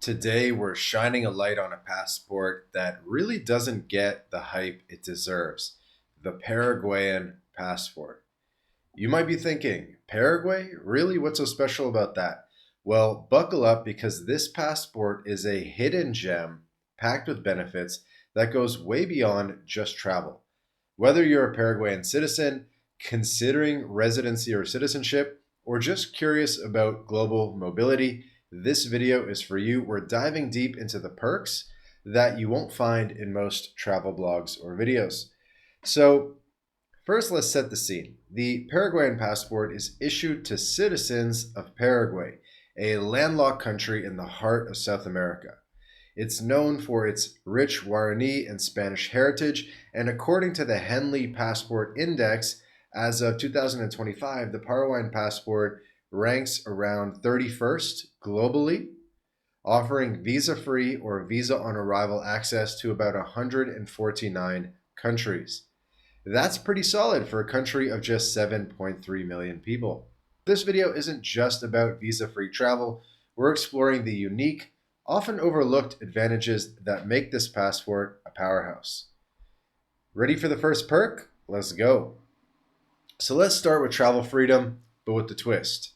Today, we're shining a light on a passport that really doesn't get the hype it deserves, the Paraguayan passport. You might be thinking, Paraguay? Really? What's so special about that? Well, buckle up because this passport is a hidden gem packed with benefits that goes way beyond just travel. Whether you're a Paraguayan citizen, considering residency or citizenship, or just curious about global mobility, this video is for you. We're diving deep into the perks that you won't find in most travel blogs or videos. So, first, let's set the scene. The Paraguayan passport is issued to citizens of Paraguay, a landlocked country in the heart of South America. It's known for its rich Guarani and Spanish heritage, and according to the Henley Passport Index, as of 2025, the Paraguayan passport ranks around 31st globally, offering visa-free or visa-on-arrival access to about 149 countries. That's pretty solid for a country of just 7.3 million people. This video isn't just about visa-free travel. We're exploring the unique, often overlooked advantages that make this passport a powerhouse. Ready for the first perk? Let's go. So let's start with travel freedom, but with the twist.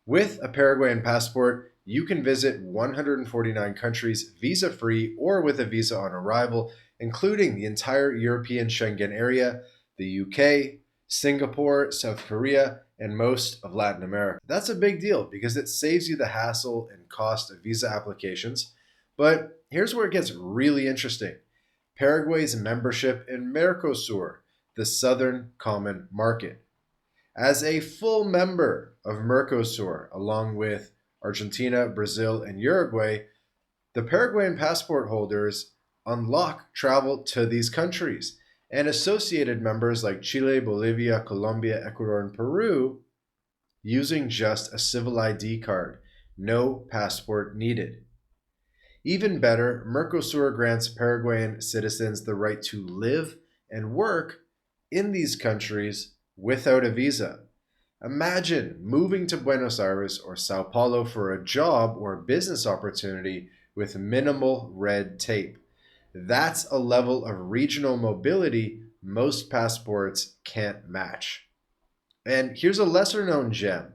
With a Paraguayan passport, you can visit 149 countries visa-free or with a visa on arrival, including the entire European Schengen area, the UK, Singapore, South Korea, and most of Latin America. That's a big deal because it saves you the hassle and cost of visa applications. But here's where it gets really interesting. Paraguay's membership in Mercosur, the Southern Common Market. As a full member of Mercosur, along with Argentina, Brazil, and Uruguay, the Paraguayan passport holders unlock travel to these countries, and associated members like Chile, Bolivia, Colombia, Ecuador, and Peru using just a civil ID card, no passport needed. Even better, Mercosur grants Paraguayan citizens the right to live and work in these countries without a visa. Imagine moving to Buenos Aires or Sao Paulo for a job or business opportunity with minimal red tape. That's a level of regional mobility most passports can't match. And here's a lesser known gem.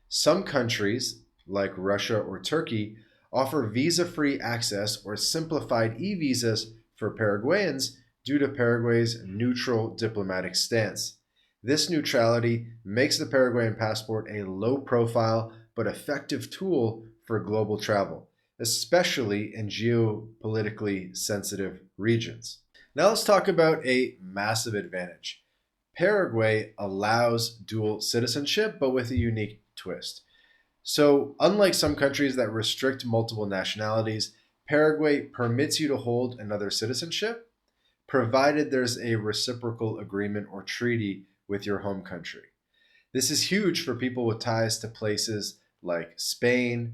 Some countries, like Russia or Turkey, offer visa-free access or simplified e-visas for Paraguayans due to Paraguay's neutral diplomatic stance. This neutrality makes the Paraguayan passport a low-profile but effective tool for global travel, especially in geopolitically sensitive regions. Now let's talk about a massive advantage. Paraguay allows dual citizenship, but with a unique twist. So, unlike some countries that restrict multiple nationalities, Paraguay permits you to hold another citizenship, provided there's a reciprocal agreement or treaty with your home country. This is huge for people with ties to places like Spain,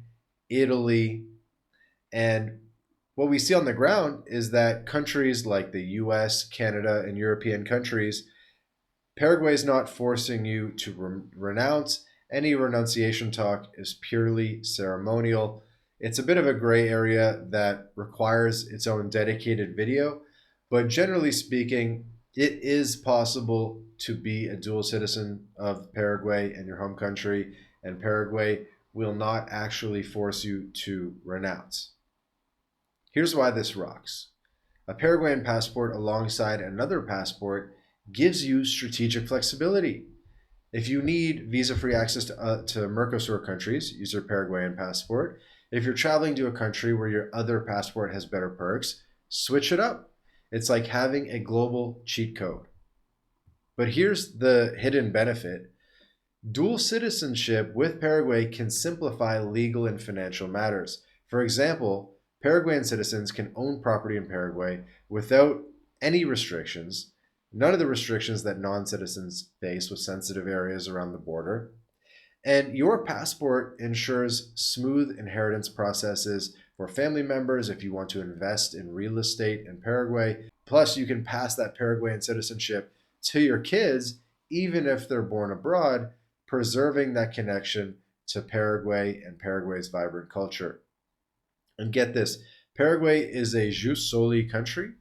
Italy, and what we see on the ground is that countries like the US, Canada, and European countries, Paraguay is not forcing you to renounce. Any renunciation talk is purely ceremonial. It's a bit of a gray area that requires its own dedicated video, but generally speaking, it is possible to be a dual citizen of Paraguay and your home country, and Paraguay will not actually force you to renounce. Here's why this rocks. A Paraguayan passport alongside another passport gives you strategic flexibility. If you need visa-free access to Mercosur countries, use your Paraguayan passport. If you're traveling to a country where your other passport has better perks, switch it up. It's like having a global cheat code. But here's the hidden benefit. Dual citizenship with Paraguay can simplify legal and financial matters. For example, Paraguayan citizens can own property in Paraguay without any restrictions, none of the restrictions that non-citizens face with sensitive areas around the border. And your passport ensures smooth inheritance processes for family members if you want to invest in real estate in Paraguay. Plus, you can pass that Paraguayan citizenship to your kids, even if they're born abroad, preserving that connection to Paraguay and Paraguay's vibrant culture. And get this, Paraguay is a jus soli country,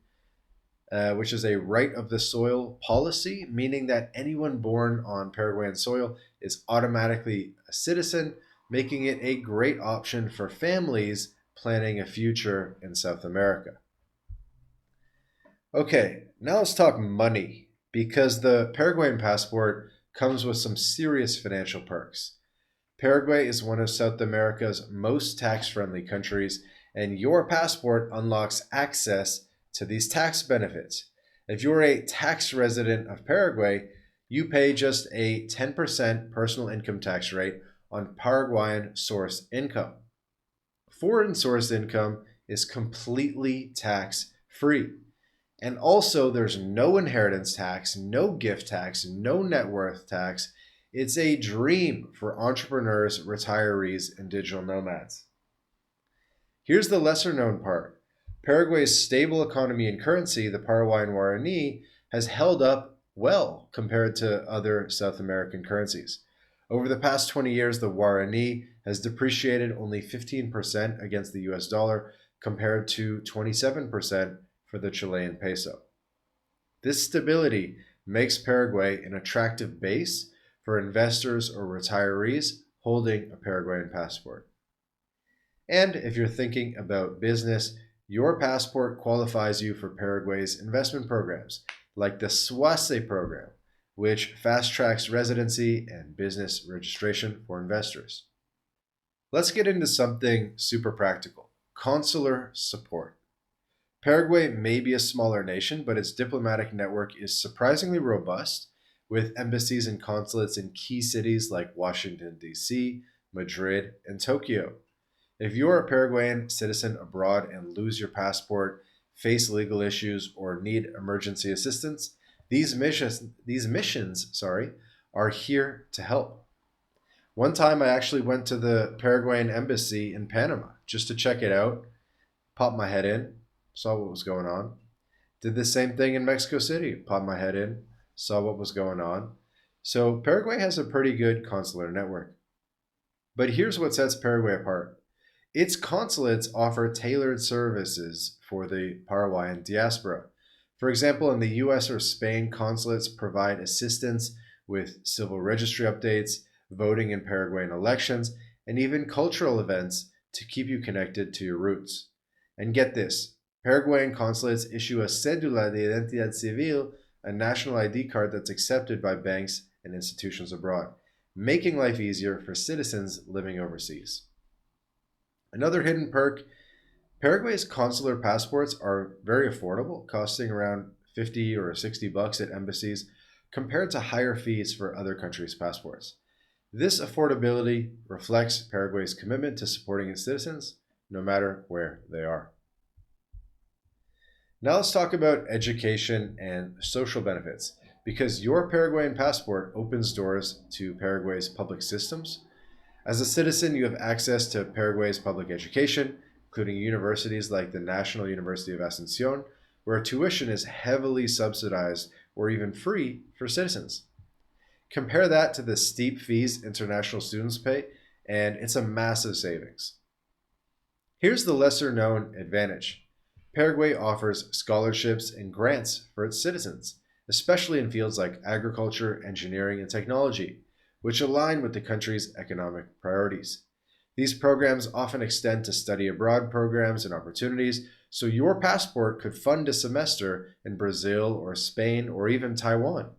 which is a right of the soil policy, meaning that anyone born on Paraguayan soil is automatically a citizen, making it a great option for families planning a future in South America. Okay, now let's talk money, because the Paraguayan passport comes with some serious financial perks. Paraguay is one of South America's most tax friendly countries, and your passport unlocks access to these tax benefits. If you're a tax resident of Paraguay, you pay just a 10% personal income tax rate on Paraguayan source income. Foreign source income is completely tax free. And also, there's no inheritance tax, no gift tax, no net worth tax. It's a dream for entrepreneurs, retirees, and digital nomads. Here's the lesser known part: Paraguay's stable economy and currency, the Paraguayan guarani, has held up well compared to other South American currencies. Over the past 20 years, the guarani has depreciated only 15% against the US dollar, compared to 27% for the Chilean peso. This stability makes Paraguay an attractive base for investors or retirees holding a Paraguayan passport. And if you're thinking about business, your passport qualifies you for Paraguay's investment programs, like the SUASE program, which fast tracks residency and business registration for investors. Let's get into something super practical: consular support. Paraguay may be a smaller nation, but its diplomatic network is surprisingly robust, with embassies and consulates in key cities like Washington, D.C., Madrid, and Tokyo. If you're a Paraguayan citizen abroad and lose your passport, face legal issues, or need emergency assistance, these missions are here to help. One time I actually went to the Paraguayan embassy in Panama just to check it out, popped my head in, saw what was going on. Did the same thing in Mexico City, popped my head in, saw what was going on. So Paraguay has a pretty good consular network. But here's what sets Paraguay apart: its consulates offer tailored services for the Paraguayan diaspora. For example, in the US or Spain, consulates provide assistance with civil registry updates, voting in Paraguayan elections, and even cultural events to keep you connected to your roots. And get this, Paraguayan consulates issue a cédula de identidad civil, a national ID card that's accepted by banks and institutions abroad, making life easier for citizens living overseas. Another hidden perk: Paraguay's consular passports are very affordable, costing around 50 or 60 bucks at embassies compared to higher fees for other countries' passports. This affordability reflects Paraguay's commitment to supporting its citizens no matter where they are. Now let's talk about education and social benefits, because your Paraguayan passport opens doors to Paraguay's public systems. As a citizen, you have access to Paraguay's public education, including universities like the National University of Asunción, where tuition is heavily subsidized or even free for citizens. Compare that to the steep fees international students pay, and it's a massive savings. Here's the lesser known advantage: Paraguay offers scholarships and grants for its citizens, especially in fields like agriculture, engineering, and technology, which align with the country's economic priorities. These programs often extend to study abroad programs and opportunities, so your passport could fund a semester in Brazil or Spain or even Taiwan.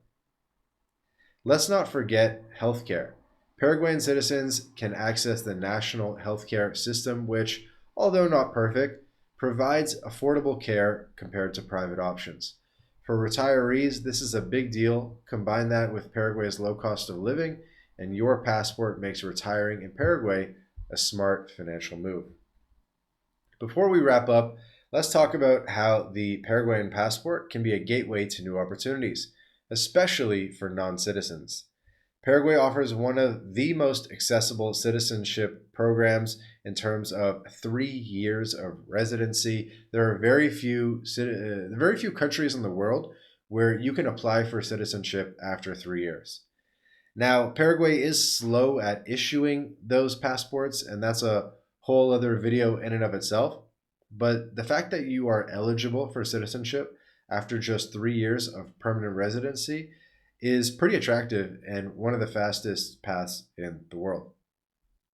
Let's not forget healthcare. Paraguayan citizens can access the national healthcare system, which, although not perfect, provides affordable care compared to private options. For retirees, this is a big deal. Combine that with Paraguay's low cost of living, and your passport makes retiring in Paraguay a smart financial move. Before we wrap up, let's talk about how the Paraguayan passport can be a gateway to new opportunities, especially for non-citizens. Paraguay offers one of the most accessible citizenship programs in terms of 3 years of residency. There are very few countries in the world where you can apply for citizenship after 3 years. Now, Paraguay is slow at issuing those passports, and that's a whole other video in and of itself. But the fact that you are eligible for citizenship after just 3 years of permanent residency is pretty attractive and one of the fastest paths in the world.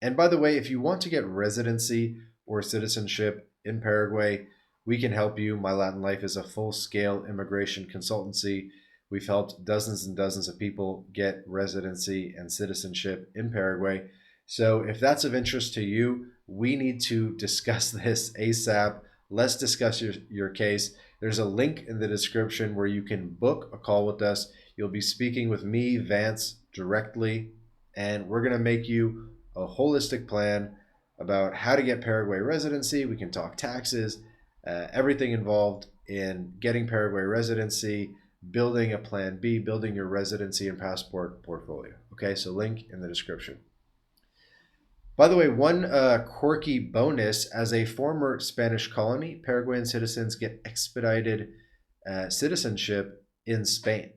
And by the way, if you want to get residency or citizenship in Paraguay, we can help you. MyLatinLife is a full-scale immigration consultancy. We've helped dozens and dozens of people get residency and citizenship in Paraguay. So if that's of interest to you, we need to discuss this ASAP. Let's discuss your case. There's a link in the description where you can book a call with us. You'll be speaking with me, Vance, directly, and we're going to make you a holistic plan about how to get Paraguay residency. We can talk taxes, everything involved in getting Paraguay residency, building a plan B, building your residency and passport portfolio. Okay, so link in the description. By the way, one quirky bonus: as a former Spanish colony, Paraguayan citizens get expedited citizenship in Spain.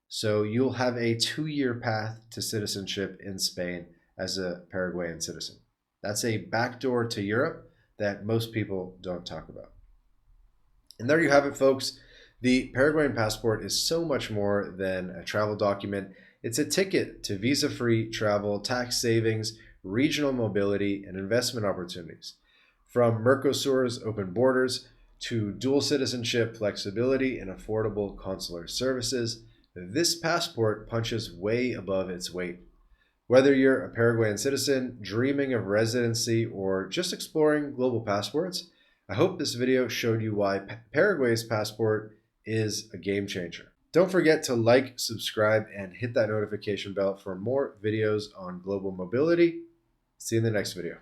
So you'll have a 2-year path to citizenship in Spain as a Paraguayan citizen. That's a backdoor to Europe that most people don't talk about. And there you have it, folks. The Paraguayan passport is so much more than a travel document. It's a ticket to visa-free travel, tax savings, regional mobility, and investment opportunities. From Mercosur's open borders to dual citizenship, flexibility, and affordable consular services, this passport punches way above its weight. Whether you're a Paraguayan citizen, dreaming of residency, or just exploring global passports, I hope this video showed you why Paraguay's passport is a game changer. Don't forget to like, subscribe, and hit that notification bell for more videos on global mobility. See you in the next video.